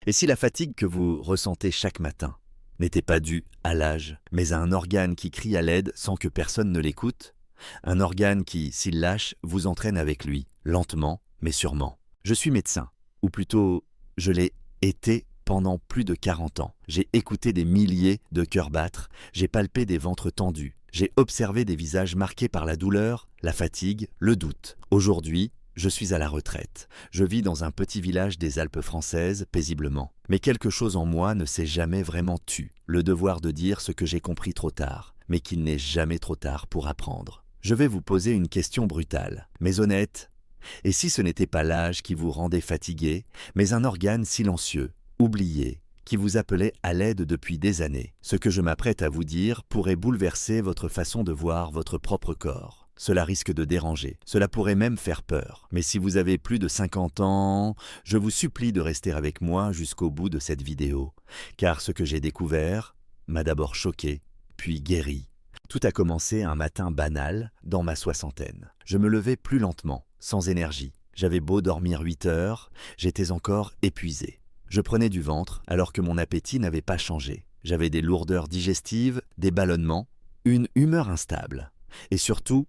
Et si la fatigue que vous ressentez chaque matin n'était pas due à l'âge, mais à un organe qui crie à l'aide sans que personne ne l'écoute? Un organe qui, s'il lâche, vous entraîne avec lui, lentement, mais sûrement. Je suis médecin, ou plutôt, je l'ai été pendant plus de 40 ans. J'ai écouté des milliers de cœurs battre, j'ai palpé des ventres tendus, j'ai observé des visages marqués par la douleur, la fatigue, le doute. Aujourd'hui, je suis à la retraite. Je vis dans un petit village des Alpes françaises, paisiblement. Mais quelque chose en moi ne s'est jamais vraiment tu. Le devoir de dire ce que j'ai compris trop tard, mais qu'il n'est jamais trop tard pour apprendre. Je vais vous poser une question brutale, mais honnête. Et si ce n'était pas l'âge qui vous rendait fatigué, mais un organe silencieux, oublié, qui vous appelait à l'aide depuis des années? Ce que je m'apprête à vous dire pourrait bouleverser votre façon de voir votre propre corps. Cela risque de déranger, cela pourrait même faire peur. Mais si vous avez plus de 50 ans, je vous supplie de rester avec moi jusqu'au bout de cette vidéo. Car ce que j'ai découvert m'a d'abord choqué, puis guéri. Tout a commencé un matin banal, dans ma soixantaine. Je me levais plus lentement, sans énergie. J'avais beau dormir 8 heures, j'étais encore épuisé. Je prenais du ventre alors que mon appétit n'avait pas changé. J'avais des lourdeurs digestives, des ballonnements, une humeur instable. Et surtout,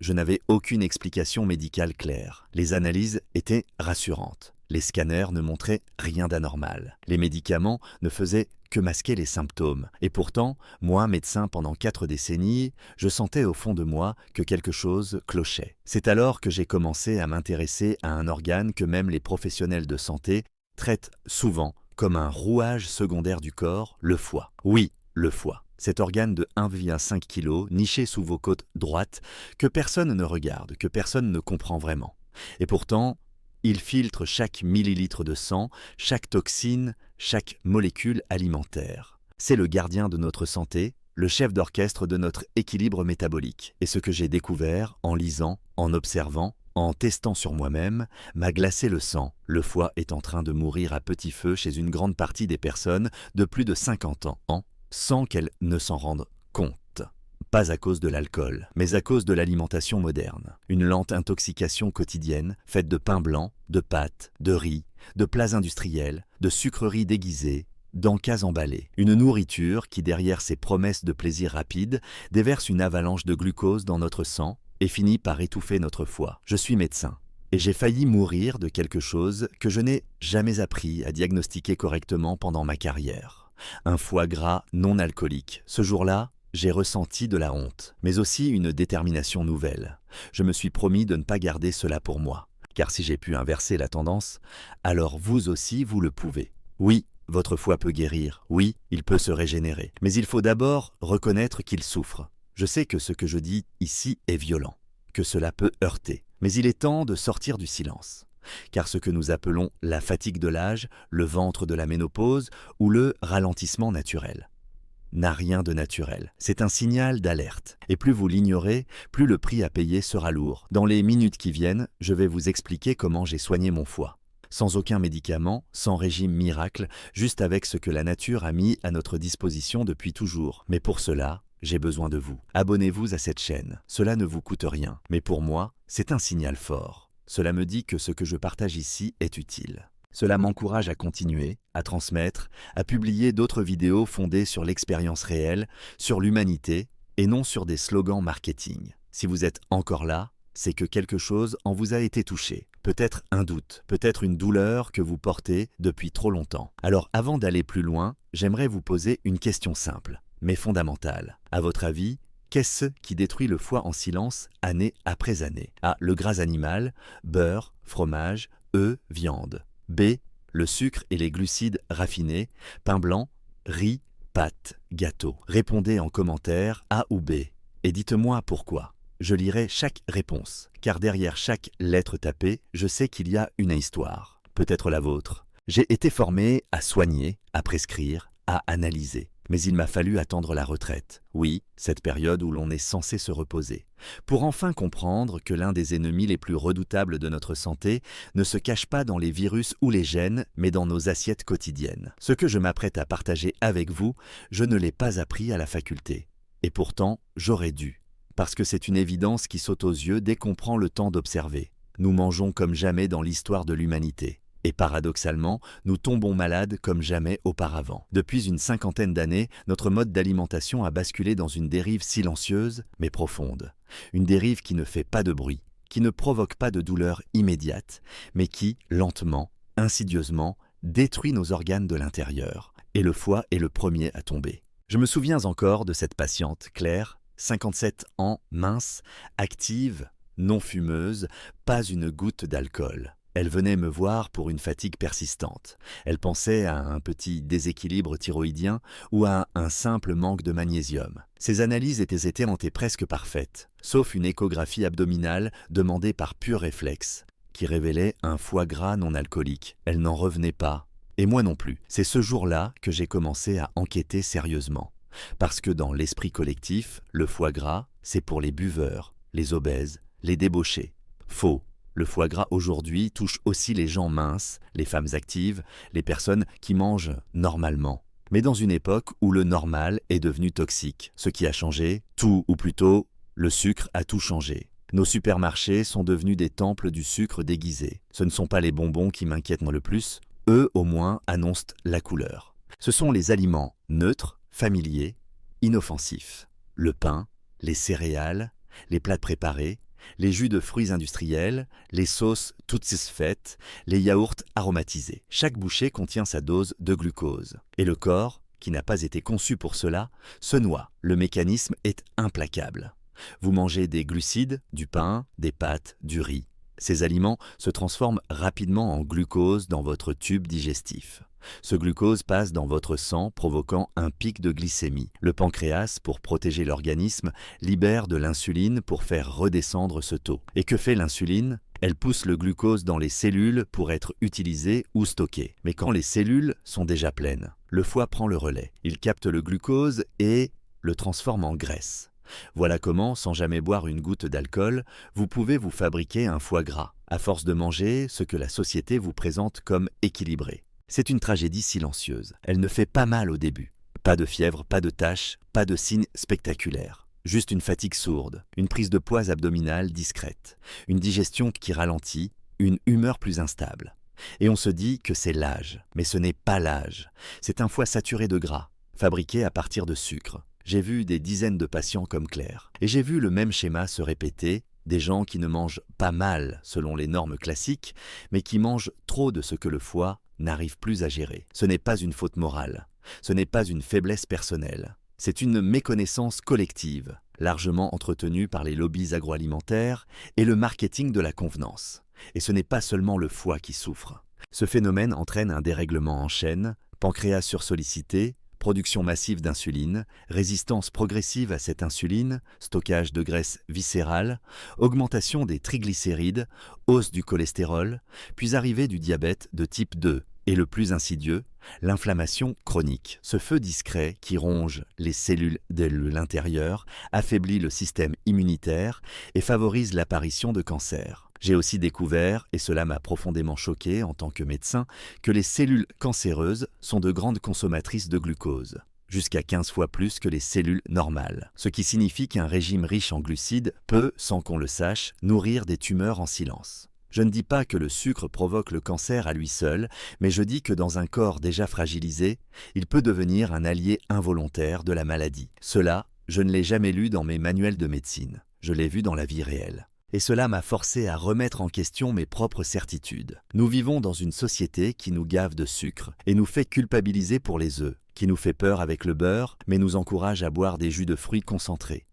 je n'avais aucune explication médicale claire. Les analyses étaient rassurantes. Les scanners ne montraient rien d'anormal. Les médicaments ne faisaient que masquer les symptômes. Et pourtant, moi, médecin pendant 4 décennies, je sentais au fond de moi que quelque chose clochait. C'est alors que j'ai commencé à m'intéresser à un organe que même les professionnels de santé traitent souvent comme un rouage secondaire du corps, le foie. Oui, le foie. Cet organe de 1,5 kg, niché sous vos côtes droites, que personne ne regarde, que personne ne comprend vraiment. Et pourtant, il filtre chaque millilitre de sang, chaque toxine, chaque molécule alimentaire. C'est le gardien de notre santé, le chef d'orchestre de notre équilibre métabolique. Et ce que j'ai découvert en lisant, en observant, en testant sur moi-même, m'a glacé le sang. Le foie est en train de mourir à petit feu chez une grande partie des personnes de plus de 50 ans, sans qu'elles ne s'en rendent compte. Pas à cause de l'alcool, mais à cause de l'alimentation moderne. Une lente intoxication quotidienne, faite de pain blanc, de pâtes, de riz, de plats industriels, de sucreries déguisées, d'encas emballés. Une nourriture qui, derrière ses promesses de plaisir rapide, déverse une avalanche de glucose dans notre sang et finit par étouffer notre foie. Je suis médecin. Et j'ai failli mourir de quelque chose que je n'ai jamais appris à diagnostiquer correctement pendant ma carrière. Un foie gras non alcoolique. Ce jour-là, j'ai ressenti de la honte, mais aussi une détermination nouvelle. Je me suis promis de ne pas garder cela pour moi. Car si j'ai pu inverser la tendance, alors vous aussi vous le pouvez. Oui, votre foie peut guérir. Oui, il peut se régénérer. Mais il faut d'abord reconnaître qu'il souffre. Je sais que ce que je dis ici est violent, que cela peut heurter. Mais il est temps de sortir du silence. Car ce que nous appelons la fatigue de l'âge, le ventre de la ménopause ou le ralentissement naturel n'a rien de naturel. C'est un signal d'alerte. Et plus vous l'ignorez, plus le prix à payer sera lourd. Dans les minutes qui viennent, je vais vous expliquer comment j'ai soigné mon foie. Sans aucun médicament, sans régime miracle, juste avec ce que la nature a mis à notre disposition depuis toujours. Mais pour cela, j'ai besoin de vous. Abonnez-vous à cette chaîne. Cela ne vous coûte rien. Mais pour moi, c'est un signal fort. Cela me dit que ce que je partage ici est utile. Cela m'encourage à continuer, à transmettre, à publier d'autres vidéos fondées sur l'expérience réelle, sur l'humanité, et non sur des slogans marketing. Si vous êtes encore là, c'est que quelque chose en vous a été touché. Peut-être un doute, peut-être une douleur que vous portez depuis trop longtemps. Alors avant d'aller plus loin, j'aimerais vous poser une question simple, mais fondamentale. À votre avis, qu'est-ce qui détruit le foie en silence, année après année? A. Le gras animal, beurre, fromage, œufs, viande. B. Le sucre et les glucides raffinés, pain blanc, riz, pâtes, gâteaux. Répondez en commentaire A ou B. Et dites-moi pourquoi. Je lirai chaque réponse, car derrière chaque lettre tapée, je sais qu'il y a une histoire. Peut-être la vôtre. J'ai été formé à soigner, à prescrire, à analyser. Mais il m'a fallu attendre la retraite. Oui, cette période où l'on est censé se reposer. Pour enfin comprendre que l'un des ennemis les plus redoutables de notre santé ne se cache pas dans les virus ou les gènes, mais dans nos assiettes quotidiennes. Ce que je m'apprête à partager avec vous, je ne l'ai pas appris à la faculté. Et pourtant, j'aurais dû. Parce que c'est une évidence qui saute aux yeux dès qu'on prend le temps d'observer. Nous mangeons comme jamais dans l'histoire de l'humanité. Et paradoxalement, nous tombons malades comme jamais auparavant. Depuis une cinquantaine d'années, notre mode d'alimentation a basculé dans une dérive silencieuse mais profonde. Une dérive qui ne fait pas de bruit, qui ne provoque pas de douleur immédiate, mais qui, lentement, insidieusement, détruit nos organes de l'intérieur. Et le foie est le premier à tomber. Je me souviens encore de cette patiente, Claire, 57 ans, mince, active, non fumeuse, pas une goutte d'alcool. Elle venait me voir pour une fatigue persistante. Elle pensait à un petit déséquilibre thyroïdien ou à un simple manque de magnésium. Ses analyses étaient presque parfaites, sauf une échographie abdominale demandée par pur réflexe, qui révélait un foie gras non alcoolique. Elle n'en revenait pas, et moi non plus. C'est ce jour-là que j'ai commencé à enquêter sérieusement. Parce que dans l'esprit collectif, le foie gras, c'est pour les buveurs, les obèses, les débauchés. Faux. Le foie gras aujourd'hui touche aussi les gens minces, les femmes actives, les personnes qui mangent normalement. Mais dans une époque où le normal est devenu toxique. Ce qui a changé, tout, ou plutôt, le sucre a tout changé. Nos supermarchés sont devenus des temples du sucre déguisé. Ce ne sont pas les bonbons qui m'inquiètent le plus, eux au moins annoncent la couleur. Ce sont les aliments neutres, familiers, inoffensifs. Le pain, les céréales, les plats préparés, les jus de fruits industriels, les sauces toutes faites, les yaourts aromatisés. Chaque bouchée contient sa dose de glucose. Et le corps, qui n'a pas été conçu pour cela, se noie. Le mécanisme est implacable. Vous mangez des glucides, du pain, des pâtes, du riz. Ces aliments se transforment rapidement en glucose dans votre tube digestif. Ce glucose passe dans votre sang, provoquant un pic de glycémie. Le pancréas, pour protéger l'organisme, libère de l'insuline pour faire redescendre ce taux. Et que fait l'insuline ? Elle pousse le glucose dans les cellules pour être utilisé ou stocké. Mais quand les cellules sont déjà pleines, le foie prend le relais. Il capte le glucose et le transforme en graisse. Voilà comment, sans jamais boire une goutte d'alcool, vous pouvez vous fabriquer un foie gras, à force de manger ce que la société vous présente comme équilibré. C'est une tragédie silencieuse. Elle ne fait pas mal au début. Pas de fièvre, pas de taches, pas de signes spectaculaires. Juste une fatigue sourde, une prise de poids abdominale discrète, une digestion qui ralentit, une humeur plus instable. Et on se dit que c'est l'âge. Mais ce n'est pas l'âge. C'est un foie saturé de gras, fabriqué à partir de sucre. J'ai vu des dizaines de patients comme Claire. Et j'ai vu le même schéma se répéter, des gens qui ne mangent pas mal selon les normes classiques, mais qui mangent trop de ce que le foie n'arrive plus à gérer. Ce n'est pas une faute morale, ce n'est pas une faiblesse personnelle. C'est une méconnaissance collective, largement entretenue par les lobbies agroalimentaires et le marketing de la convenance. Et ce n'est pas seulement le foie qui souffre. Ce phénomène entraîne un dérèglement en chaîne, pancréas sursollicité, production massive d'insuline, résistance progressive à cette insuline, stockage de graisse viscérale, augmentation des triglycérides, hausse du cholestérol, puis arrivée du diabète de type 2 et le plus insidieux, l'inflammation chronique. Ce feu discret qui ronge les cellules de l'intérieur, affaiblit le système immunitaire et favorise l'apparition de cancers. J'ai aussi découvert, et cela m'a profondément choqué en tant que médecin, que les cellules cancéreuses sont de grandes consommatrices de glucose, jusqu'à 15 fois plus que les cellules normales, ce qui signifie qu'un régime riche en glucides peut, sans qu'on le sache, nourrir des tumeurs en silence. Je ne dis pas que le sucre provoque le cancer à lui seul, mais je dis que dans un corps déjà fragilisé, il peut devenir un allié involontaire de la maladie. Cela, je ne l'ai jamais lu dans mes manuels de médecine, je l'ai vu dans la vie réelle. Et cela m'a forcé à remettre en question mes propres certitudes. Nous vivons dans une société qui nous gave de sucre et nous fait culpabiliser pour les œufs, qui nous fait peur avec le beurre, mais nous encourage à boire des jus de fruits concentrés,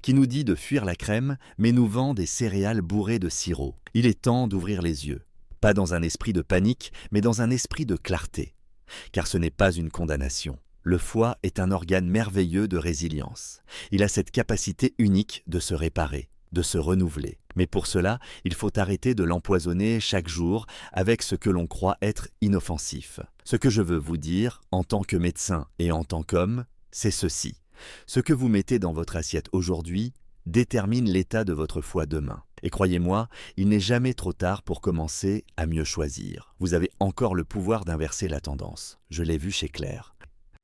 qui nous dit de fuir la crème, mais nous vend des céréales bourrées de sirop. Il est temps d'ouvrir les yeux, pas dans un esprit de panique, mais dans un esprit de clarté. Car ce n'est pas une condamnation. Le foie est un organe merveilleux de résilience. Il a cette capacité unique de se réparer, de se renouveler. Mais pour cela, il faut arrêter de l'empoisonner chaque jour avec ce que l'on croit être inoffensif. Ce que je veux vous dire, en tant que médecin et en tant qu'homme, c'est ceci. Ce que vous mettez dans votre assiette aujourd'hui détermine l'état de votre foie demain. Et croyez-moi, il n'est jamais trop tard pour commencer à mieux choisir. Vous avez encore le pouvoir d'inverser la tendance. Je l'ai vu chez Claire.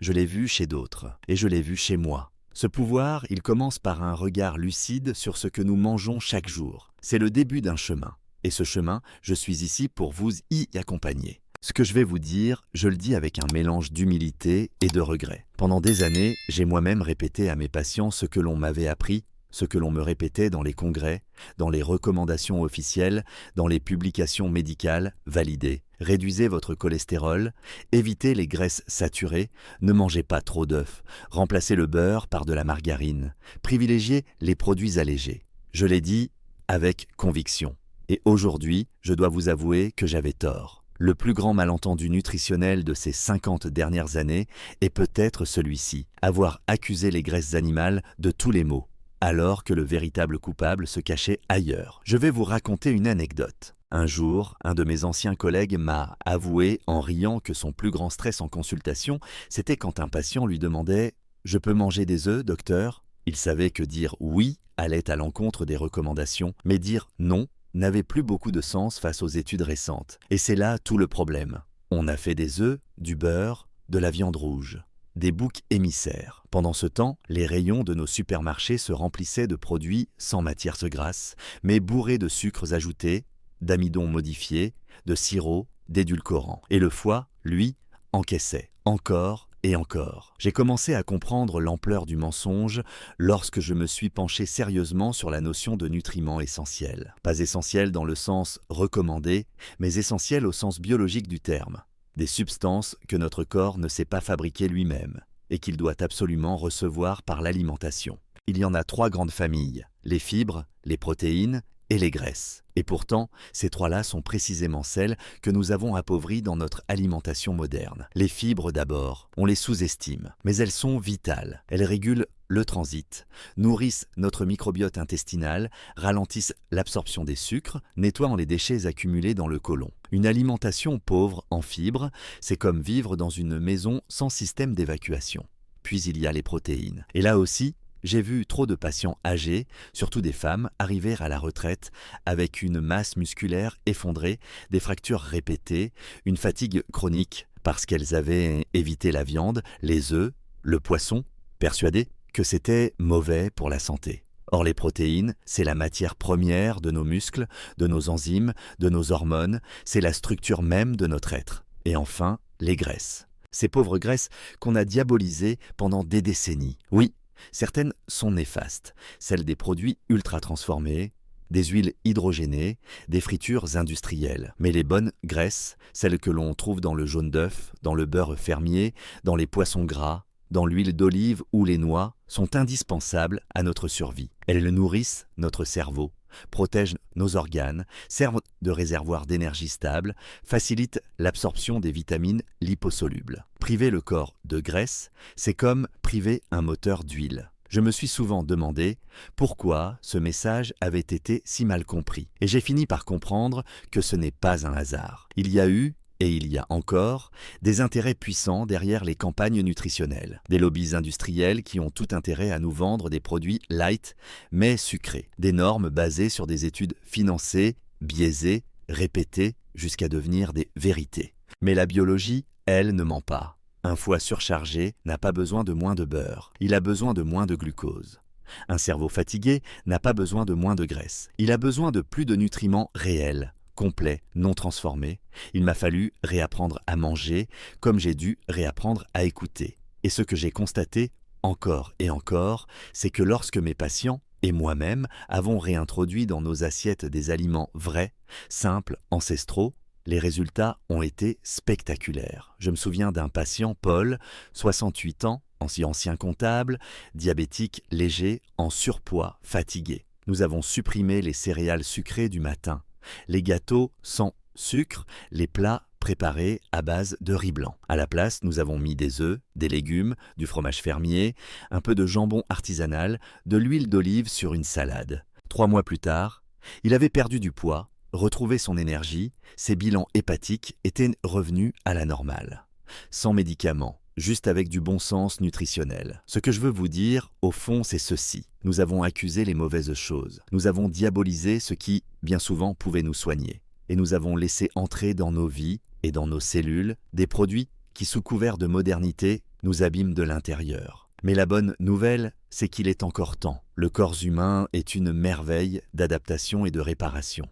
Je l'ai vu chez d'autres. Et je l'ai vu chez moi. Ce pouvoir, il commence par un regard lucide sur ce que nous mangeons chaque jour. C'est le début d'un chemin. Et ce chemin, je suis ici pour vous y accompagner. Ce que je vais vous dire, je le dis avec un mélange d'humilité et de regret. Pendant des années, j'ai moi-même répété à mes patients ce que l'on m'avait appris, ce que l'on me répétait dans les congrès, dans les recommandations officielles, dans les publications médicales validées. Réduisez votre cholestérol, évitez les graisses saturées, ne mangez pas trop d'œufs, remplacez le beurre par de la margarine, privilégiez les produits allégés. Je l'ai dit avec conviction. Et aujourd'hui, je dois vous avouer que j'avais tort. Le plus grand malentendu nutritionnel de ces 50 dernières années est peut-être celui-ci, avoir accusé les graisses animales de tous les maux, alors que le véritable coupable se cachait ailleurs. Je vais vous raconter une anecdote. Un jour, un de mes anciens collègues m'a avoué en riant que son plus grand stress en consultation, c'était quand un patient lui demandait « Je peux manger des œufs, docteur ?» Il savait que dire « oui » allait à l'encontre des recommandations, mais dire « non » n'avait plus beaucoup de sens face aux études récentes. Et c'est là tout le problème. On a fait des œufs, du beurre, de la viande rouge, des boucs émissaires. Pendant ce temps, les rayons de nos supermarchés se remplissaient de produits sans matières grasses, mais bourrés de sucres ajoutés, d'amidon modifié, de sirop, d'édulcorants. Et le foie, lui, encaissait, encore et encore. J'ai commencé à comprendre l'ampleur du mensonge lorsque je me suis penché sérieusement sur la notion de nutriments essentiels. Pas essentiels dans le sens recommandé, mais essentiels au sens biologique du terme. Des substances que notre corps ne sait pas fabriquer lui-même et qu'il doit absolument recevoir par l'alimentation. Il y en a 3 grandes familles, les fibres, les protéines et les graisses. Et pourtant, ces 3-là sont précisément celles que nous avons appauvries dans notre alimentation moderne. Les fibres d'abord, on les sous-estime, mais elles sont vitales. Elles régulent le transit, nourrissent notre microbiote intestinal, ralentissent l'absorption des sucres, nettoient les déchets accumulés dans le côlon. Une alimentation pauvre en fibres, c'est comme vivre dans une maison sans système d'évacuation. Puis il y a les protéines. Et là aussi, j'ai vu trop de patients âgés, surtout des femmes, arriver à la retraite avec une masse musculaire effondrée, des fractures répétées, une fatigue chronique parce qu'elles avaient évité la viande, les œufs, le poisson, persuadées que c'était mauvais pour la santé. Or les protéines, c'est la matière première de nos muscles, de nos enzymes, de nos hormones, c'est la structure même de notre être. Et enfin, les graisses. Ces pauvres graisses qu'on a diabolisées pendant des décennies. Oui, certaines sont néfastes, celles des produits ultra transformés, des huiles hydrogénées, des fritures industrielles. Mais les bonnes graisses, celles que l'on trouve dans le jaune d'œuf, dans le beurre fermier, dans les poissons gras, dans l'huile d'olive ou les noix, sont indispensables à notre survie. Elles nourrissent notre cerveau, protègent nos organes, servent de réservoir d'énergie stable, facilitent l'absorption des vitamines liposolubles. Priver le corps de graisse, c'est comme priver un moteur d'huile. Je me suis souvent demandé pourquoi ce message avait été si mal compris. Et j'ai fini par comprendre que ce n'est pas un hasard. Il y a eu, et il y a encore, des intérêts puissants derrière les campagnes nutritionnelles. Des lobbies industriels qui ont tout intérêt à nous vendre des produits light, mais sucrés. Des normes basées sur des études financées, biaisées, répétées, jusqu'à devenir des vérités. Mais la biologie, elle, ne ment pas. Un foie surchargé n'a pas besoin de moins de beurre, il a besoin de moins de glucose. Un cerveau fatigué n'a pas besoin de moins de graisse, il a besoin de plus de nutriments réels, complets, non transformés. Il m'a fallu réapprendre à manger, comme j'ai dû réapprendre à écouter. Et ce que j'ai constaté, encore et encore, c'est que lorsque mes patients et moi-même avons réintroduit dans nos assiettes des aliments vrais, simples, ancestraux, les résultats ont été spectaculaires. Je me souviens d'un patient, Paul, 68 ans, ancien comptable, diabétique léger, en surpoids, fatigué. Nous avons supprimé les céréales sucrées du matin, les gâteaux sans sucre, les plats préparés à base de riz blanc. À la place, nous avons mis des œufs, des légumes, du fromage fermier, un peu de jambon artisanal, de l'huile d'olive sur une salade. 3 mois plus tard, il avait perdu du poids, retrouvé son énergie, ses bilans hépatiques étaient revenus à la normale. Sans médicaments, juste avec du bon sens nutritionnel. Ce que je veux vous dire, au fond, c'est ceci. Nous avons accusé les mauvaises choses. Nous avons diabolisé ce qui, bien souvent, pouvait nous soigner. Et nous avons laissé entrer dans nos vies et dans nos cellules des produits qui, sous couvert de modernité, nous abîment de l'intérieur. Mais la bonne nouvelle, c'est qu'il est encore temps. Le corps humain est une merveille d'adaptation et de réparation.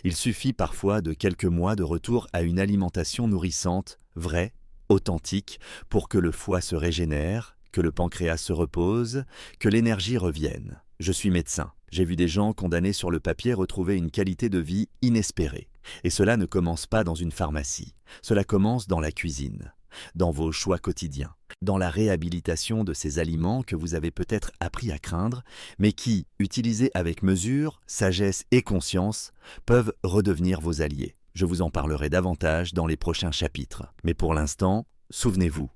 Il suffit parfois de quelques mois de retour à une alimentation nourrissante, vraie, authentique, pour que le foie se régénère, que le pancréas se repose, que l'énergie revienne. Je suis médecin. J'ai vu des gens condamnés sur le papier retrouver une qualité de vie inespérée. Et cela ne commence pas dans une pharmacie. Cela commence dans la cuisine, dans vos choix quotidiens, dans la réhabilitation de ces aliments que vous avez peut-être appris à craindre, mais qui, utilisés avec mesure, sagesse et conscience, peuvent redevenir vos alliés. Je vous en parlerai davantage dans les prochains chapitres. Mais pour l'instant, souvenez-vous,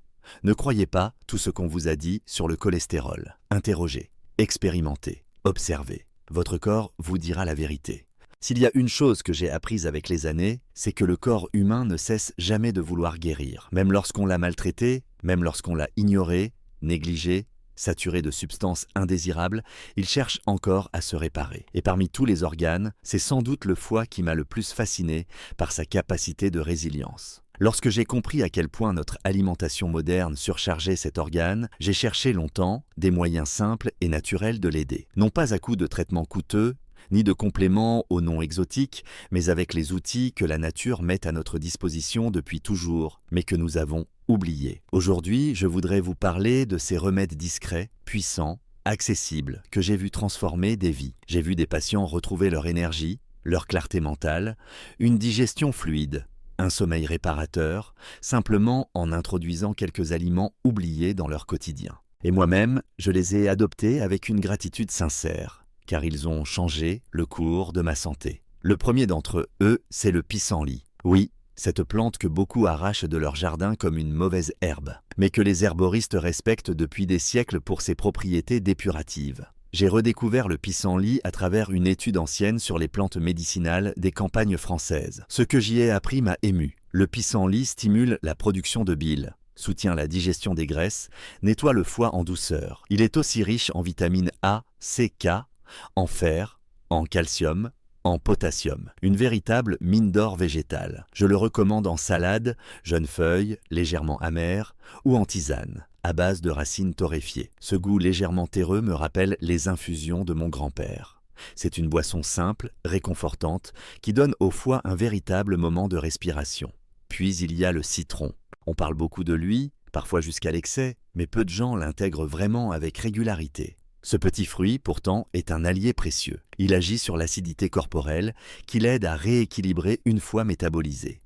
ne croyez pas tout ce qu'on vous a dit sur le cholestérol. Interrogez, expérimentez, observez. Votre corps vous dira la vérité. S'il y a une chose que j'ai apprise avec les années, c'est que le corps humain ne cesse jamais de vouloir guérir. Même lorsqu'on l'a maltraité, même lorsqu'on l'a ignoré, négligé, saturé de substances indésirables, il cherche encore à se réparer. Et parmi tous les organes, c'est sans doute le foie qui m'a le plus fasciné par sa capacité de résilience. Lorsque j'ai compris à quel point notre alimentation moderne surchargeait cet organe, j'ai cherché longtemps des moyens simples et naturels de l'aider. Non pas à coup de traitements coûteux, ni de compléments aux noms exotiques, mais avec les outils que la nature met à notre disposition depuis toujours, mais que nous avons oubliés. Aujourd'hui, je voudrais vous parler de ces remèdes discrets, puissants, accessibles, que j'ai vu transformer des vies. J'ai vu des patients retrouver leur énergie, leur clarté mentale, une digestion fluide, un sommeil réparateur, simplement en introduisant quelques aliments oubliés dans leur quotidien. Et moi-même, je les ai adoptés avec une gratitude sincère, car ils ont changé le cours de ma santé. Le premier d'entre eux, c'est le pissenlit. Oui, cette plante que beaucoup arrachent de leur jardin comme une mauvaise herbe, mais que les herboristes respectent depuis des siècles pour ses propriétés dépuratives. J'ai redécouvert le pissenlit à travers une étude ancienne sur les plantes médicinales des campagnes françaises. Ce que j'y ai appris m'a ému. Le pissenlit stimule la production de bile, soutient la digestion des graisses, nettoie le foie en douceur. Il est aussi riche en vitamines A, C, K, en fer, en calcium, en potassium. Une véritable mine d'or végétale. Je le recommande en salade, jeunes feuilles, légèrement amères, ou en tisane, à base de racines torréfiées. Ce goût légèrement terreux me rappelle les infusions de mon grand-père. C'est une boisson simple, réconfortante, qui donne au foie un véritable moment de respiration. Puis il y a le citron. On parle beaucoup de lui, parfois jusqu'à l'excès, mais peu de gens l'intègrent vraiment avec régularité. Ce petit fruit, pourtant, est un allié précieux. Il agit sur l'acidité corporelle, qui l'aide à rééquilibrer une fois métabolisée.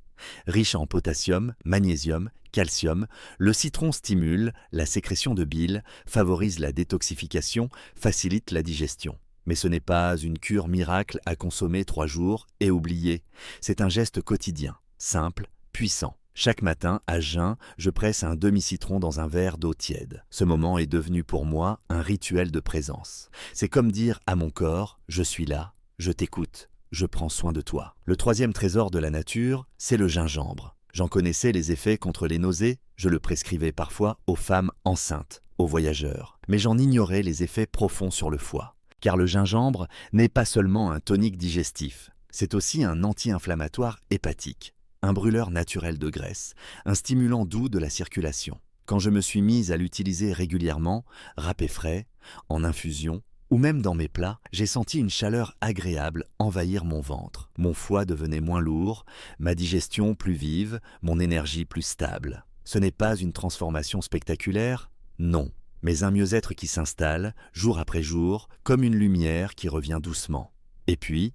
Riche en potassium, magnésium, calcium, le citron stimule la sécrétion de bile, favorise la détoxification, facilite la digestion. Mais ce n'est pas une cure miracle à consommer 3 jours et oublier. C'est un geste quotidien, simple, puissant. Chaque matin, à jeun, je presse un demi-citron dans un verre d'eau tiède. Ce moment est devenu pour moi un rituel de présence. C'est comme dire à mon corps « Je suis là, je t'écoute, je prends soin de toi ». Le troisième trésor de la nature, c'est le gingembre. J'en connaissais les effets contre les nausées, je le prescrivais parfois aux femmes enceintes, aux voyageurs. Mais j'en ignorais les effets profonds sur le foie. Car le gingembre n'est pas seulement un tonique digestif, c'est aussi un anti-inflammatoire hépatique. Un brûleur naturel de graisse, un stimulant doux de la circulation. Quand je me suis mise à l'utiliser régulièrement, râpé frais, en infusion, ou même dans mes plats, j'ai senti une chaleur agréable envahir mon ventre. Mon foie devenait moins lourd, ma digestion plus vive, mon énergie plus stable. Ce n'est pas une transformation spectaculaire, non, mais un mieux-être qui s'installe, jour après jour, comme une lumière qui revient doucement. Et puis,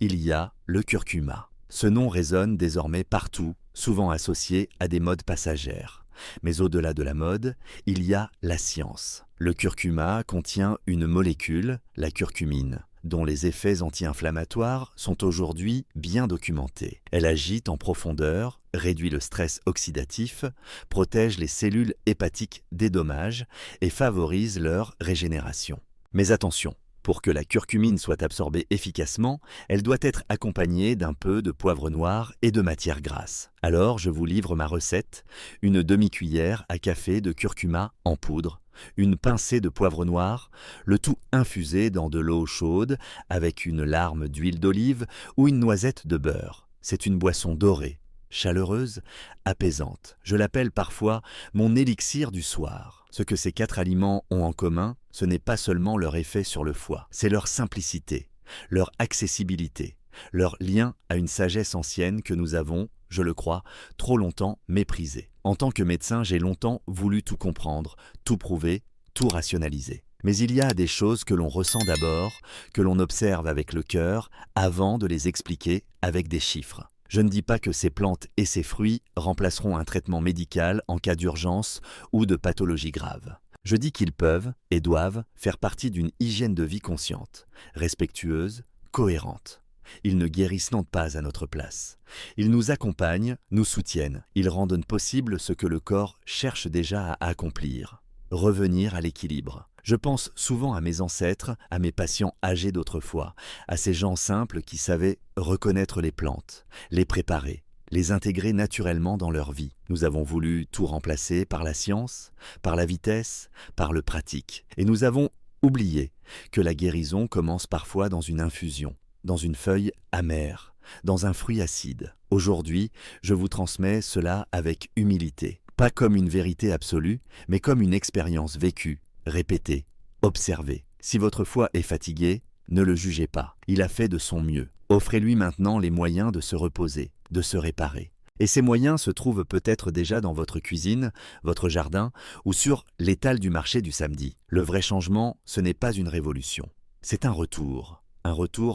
il y a le curcuma. Ce nom résonne désormais partout, souvent associé à des modes passagères. Mais au-delà de la mode, il y a la science. Le curcuma contient une molécule, la curcumine, dont les effets anti-inflammatoires sont aujourd'hui bien documentés. Elle agit en profondeur, réduit le stress oxydatif, protège les cellules hépatiques des dommages et favorise leur régénération. Mais attention! Pour que la curcumine soit absorbée efficacement, elle doit être accompagnée d'un peu de poivre noir et de matière grasse. Alors je vous livre ma recette, une demi-cuillère à café de curcuma en poudre, une pincée de poivre noir, le tout infusé dans de l'eau chaude avec une larme d'huile d'olive ou une noisette de beurre. C'est une boisson dorée, chaleureuse, apaisante. Je l'appelle parfois mon élixir du soir. Ce que ces 4 aliments ont en commun, ce n'est pas seulement leur effet sur le foie, c'est leur simplicité, leur accessibilité, leur lien à une sagesse ancienne que nous avons, je le crois, trop longtemps méprisée. En tant que médecin, j'ai longtemps voulu tout comprendre, tout prouver, tout rationaliser. Mais il y a des choses que l'on ressent d'abord, que l'on observe avec le cœur, avant de les expliquer avec des chiffres. Je ne dis pas que ces plantes et ces fruits remplaceront un traitement médical en cas d'urgence ou de pathologie grave. Je dis qu'ils peuvent et doivent faire partie d'une hygiène de vie consciente, respectueuse, cohérente. Ils ne guérissent donc pas à notre place. Ils nous accompagnent, nous soutiennent. Ils rendent possible ce que le corps cherche déjà à accomplir. Revenir à l'équilibre. Je pense souvent à mes ancêtres, à mes patients âgés d'autrefois, à ces gens simples qui savaient reconnaître les plantes, les préparer, les intégrer naturellement dans leur vie. Nous avons voulu tout remplacer par la science, par la vitesse, par le pratique. Et nous avons oublié que la guérison commence parfois dans une infusion, dans une feuille amère, dans un fruit acide. Aujourd'hui, je vous transmets cela avec humilité, pas comme une vérité absolue, mais comme une expérience vécue, répétez, observez. Si votre foi est fatiguée, ne le jugez pas. Il a fait de son mieux. Offrez-lui maintenant les moyens de se reposer, de se réparer. Et ces moyens se trouvent peut-être déjà dans votre cuisine, votre jardin ou sur l'étal du marché du samedi. Le vrai changement, ce n'est pas une révolution. C'est un retour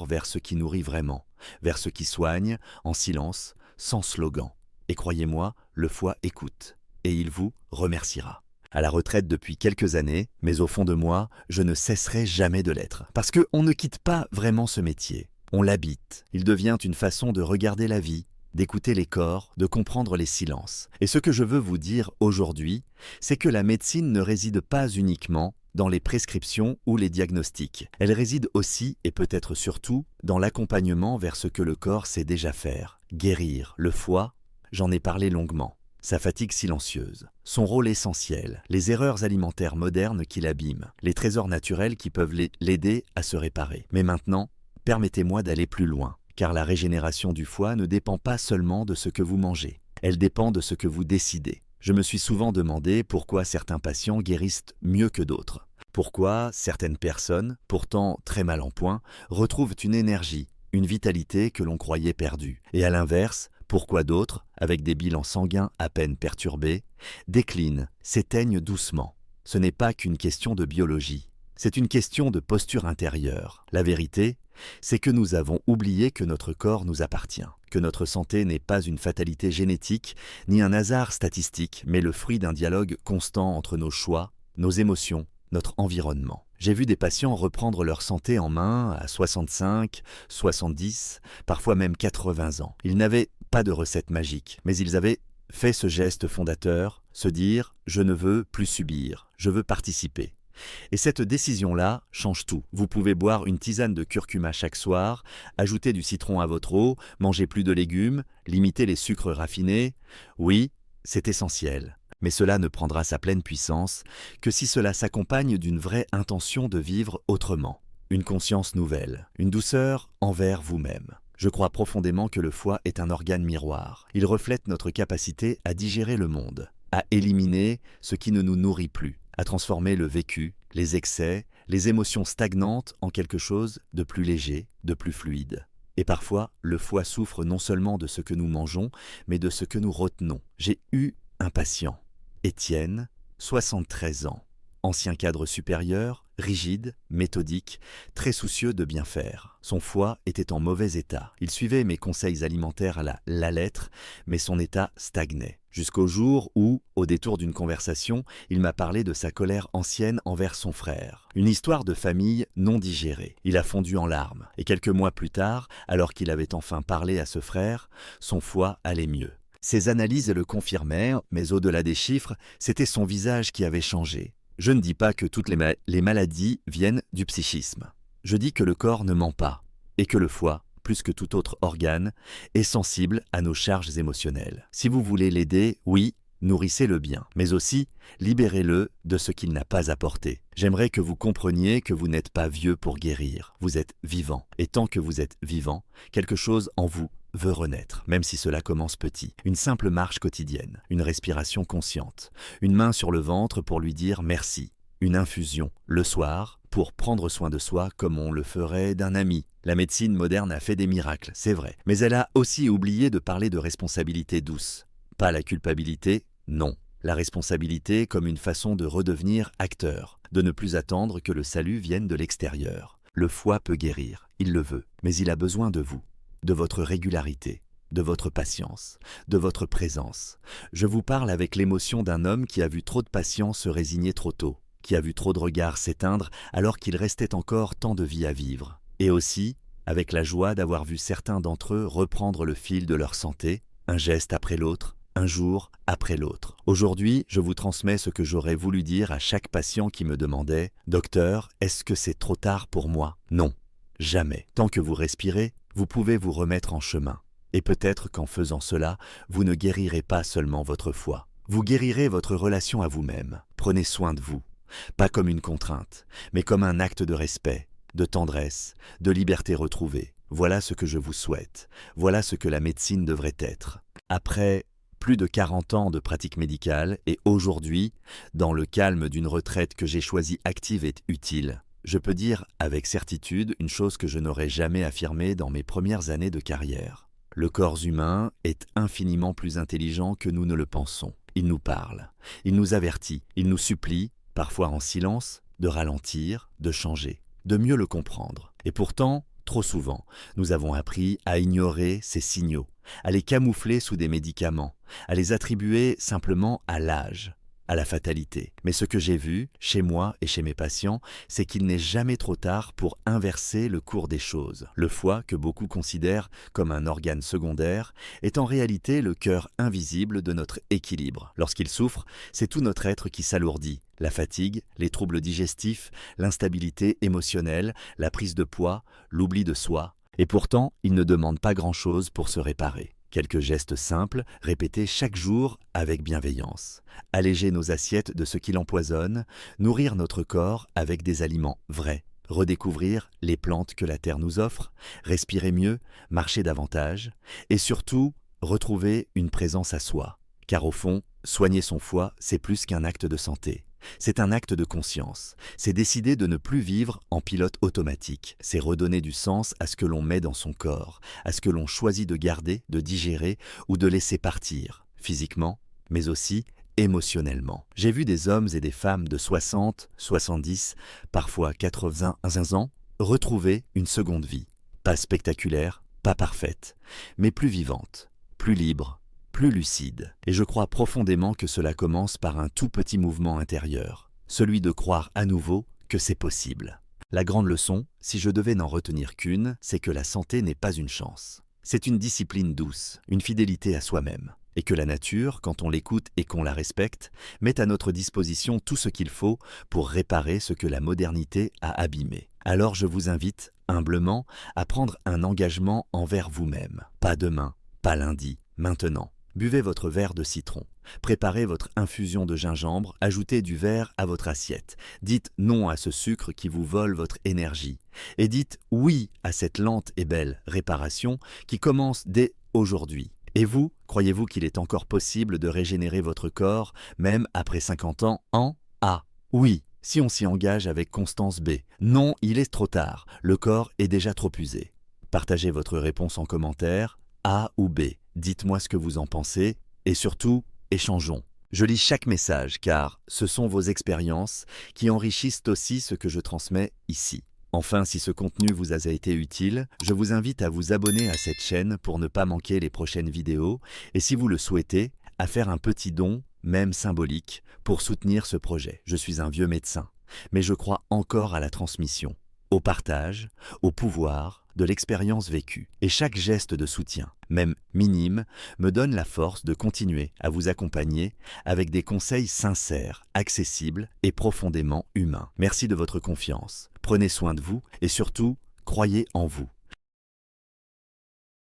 vers ce qui nourrit vraiment, vers ce qui soigne, en silence, sans slogan. Et croyez-moi, le foie écoute, et il vous remerciera. À la retraite depuis quelques années, mais au fond de moi, je ne cesserai jamais de l'être. Parce qu'on ne quitte pas vraiment ce métier. On l'habite. Il devient une façon de regarder la vie, d'écouter les corps, de comprendre les silences. Et ce que je veux vous dire aujourd'hui, c'est que la médecine ne réside pas uniquement dans les prescriptions ou les diagnostics. Elle réside aussi, et peut-être surtout, dans l'accompagnement vers ce que le corps sait déjà faire. Guérir le foie, j'en ai parlé longuement. Sa fatigue silencieuse, son rôle essentiel, les erreurs alimentaires modernes qui l'abîment, les trésors naturels qui peuvent l'aider à se réparer. Mais maintenant, permettez-moi d'aller plus loin, car la régénération du foie ne dépend pas seulement de ce que vous mangez, elle dépend de ce que vous décidez. Je me suis souvent demandé pourquoi certains patients guérissent mieux que d'autres. Pourquoi certaines personnes, pourtant très mal en point, retrouvent une énergie, une vitalité que l'on croyait perdue. Et à l'inverse, pourquoi d'autres, avec des bilans sanguins à peine perturbés, déclinent, s'éteignent doucement. Ce n'est pas qu'une question de biologie, c'est une question de posture intérieure. La vérité, c'est que nous avons oublié que notre corps nous appartient, que notre santé n'est pas une fatalité génétique, ni un hasard statistique, mais le fruit d'un dialogue constant entre nos choix, nos émotions, notre environnement. J'ai vu des patients reprendre leur santé en main à 65, 70, parfois même 80 ans. Ils n'avaient pas de recette magique, mais ils avaient fait ce geste fondateur, se dire « je ne veux plus subir, je veux participer ». Et cette décision-là change tout. Vous pouvez boire une tisane de curcuma chaque soir, ajouter du citron à votre eau, manger plus de légumes, limiter les sucres raffinés. Oui, c'est essentiel. Mais cela ne prendra sa pleine puissance que si cela s'accompagne d'une vraie intention de vivre autrement, une conscience nouvelle, une douceur envers vous-même. Je crois profondément que le foie est un organe miroir. Il reflète notre capacité à digérer le monde, à éliminer ce qui ne nous nourrit plus, à transformer le vécu, les excès, les émotions stagnantes en quelque chose de plus léger, de plus fluide. Et parfois, le foie souffre non seulement de ce que nous mangeons, mais de ce que nous retenons. J'ai eu un patient, Étienne, 73 ans, ancien cadre supérieur, rigide, méthodique, très soucieux de bien faire. Son foie était en mauvais état. Il suivait mes conseils alimentaires à la lettre, mais son état stagnait. Jusqu'au jour où, au détour d'une conversation, il m'a parlé de sa colère ancienne envers son frère. Une histoire de famille non digérée. Il a fondu en larmes. Et quelques mois plus tard, alors qu'il avait enfin parlé à ce frère, son foie allait mieux. Ses analyses le confirmaient, mais au-delà des chiffres, c'était son visage qui avait changé. Je ne dis pas que toutes les maladies viennent du psychisme. Je dis que le corps ne ment pas, et que le foie, plus que tout autre organe, est sensible à nos charges émotionnelles. Si vous voulez l'aider, oui, nourrissez-le bien, mais aussi libérez-le de ce qu'il n'a pas apporté. J'aimerais que vous compreniez que vous n'êtes pas vieux pour guérir, vous êtes vivant. Et tant que vous êtes vivant, quelque chose en vous veut renaître, même si cela commence petit. Une simple marche quotidienne, une respiration consciente, une main sur le ventre pour lui dire merci, une infusion, le soir, pour prendre soin de soi comme on le ferait d'un ami. La médecine moderne a fait des miracles, c'est vrai, mais elle a aussi oublié de parler de responsabilité douce. Pas la culpabilité, non. La responsabilité comme une façon de redevenir acteur, de ne plus attendre que le salut vienne de l'extérieur. Le foie peut guérir, il le veut, mais il a besoin de vous, de votre régularité, de votre patience, de votre présence. Je vous parle avec l'émotion d'un homme qui a vu trop de patients se résigner trop tôt, qui a vu trop de regards s'éteindre alors qu'il restait encore tant de vie à vivre. Et aussi, avec la joie d'avoir vu certains d'entre eux reprendre le fil de leur santé, un geste après l'autre, un jour après l'autre. Aujourd'hui, je vous transmets ce que j'aurais voulu dire à chaque patient qui me demandait « Docteur, est-ce que c'est trop tard pour moi ?» Non, jamais. Tant que vous respirez, vous pouvez vous remettre en chemin. Et peut-être qu'en faisant cela, vous ne guérirez pas seulement votre foi. Vous guérirez votre relation à vous-même. Prenez soin de vous. Pas comme une contrainte, mais comme un acte de respect, de tendresse, de liberté retrouvée. Voilà ce que je vous souhaite. Voilà ce que la médecine devrait être. Après plus de 40 ans de pratique médicale et aujourd'hui, dans le calme d'une retraite que j'ai choisie active et utile, je peux dire avec certitude une chose que je n'aurais jamais affirmée dans mes premières années de carrière. Le corps humain est infiniment plus intelligent que nous ne le pensons. Il nous parle, il nous avertit, il nous supplie, parfois en silence, de ralentir, de changer, de mieux le comprendre. Et pourtant, trop souvent, nous avons appris à ignorer ces signaux, à les camoufler sous des médicaments, à les attribuer simplement à l'âge, à la fatalité. Mais ce que j'ai vu, chez moi et chez mes patients, c'est qu'il n'est jamais trop tard pour inverser le cours des choses. Le foie, que beaucoup considèrent comme un organe secondaire, est en réalité le cœur invisible de notre équilibre. Lorsqu'il souffre, c'est tout notre être qui s'alourdit. La fatigue, les troubles digestifs, l'instabilité émotionnelle, la prise de poids, l'oubli de soi. Et pourtant, il ne demande pas grand-chose pour se réparer. Quelques gestes simples, répétés chaque jour avec bienveillance. Alléger nos assiettes de ce qui l'empoisonne, nourrir notre corps avec des aliments vrais, redécouvrir les plantes que la terre nous offre, respirer mieux, marcher davantage, et surtout, retrouver une présence à soi. Car au fond, soigner son foie, c'est plus qu'un acte de santé. C'est un acte de conscience. C'est décider de ne plus vivre en pilote automatique. C'est redonner du sens à ce que l'on met dans son corps, à ce que l'on choisit de garder, de digérer ou de laisser partir, physiquement, mais aussi émotionnellement. J'ai vu des hommes et des femmes de 60, 70, parfois 80 ans, retrouver une seconde vie. Pas spectaculaire, pas parfaite, mais plus vivante, plus libre, plus lucide. Et je crois profondément que cela commence par un tout petit mouvement intérieur, celui de croire à nouveau que c'est possible. La grande leçon, si je devais n'en retenir qu'une, c'est que la santé n'est pas une chance. C'est une discipline douce, une fidélité à soi-même. Et que la nature, quand on l'écoute et qu'on la respecte, met à notre disposition tout ce qu'il faut pour réparer ce que la modernité a abîmé. Alors je vous invite, humblement, à prendre un engagement envers vous-même. Pas demain, pas lundi, maintenant. Buvez votre verre de citron. Préparez votre infusion de gingembre, ajoutez du verre à votre assiette. Dites non à ce sucre qui vous vole votre énergie. Et dites oui à cette lente et belle réparation qui commence dès aujourd'hui. Et vous, croyez-vous qu'il est encore possible de régénérer votre corps, même après 50 ans en A? Oui, si on s'y engage avec constance B. Non, il est trop tard. Le corps est déjà trop usé. Partagez votre réponse en commentaire, A ou B. Dites-moi ce que vous en pensez et surtout, échangeons. Je lis chaque message car ce sont vos expériences qui enrichissent aussi ce que je transmets ici. Enfin, si ce contenu vous a été utile, je vous invite à vous abonner à cette chaîne pour ne pas manquer les prochaines vidéos et si vous le souhaitez, à faire un petit don, même symbolique, pour soutenir ce projet. Je suis un vieux médecin, mais je crois encore à la transmission, au partage, au pouvoir de l'expérience vécue. Et chaque geste de soutien, même minime, me donne la force de continuer à vous accompagner avec des conseils sincères, accessibles et profondément humains. Merci de votre confiance. Prenez soin de vous et surtout, croyez en vous.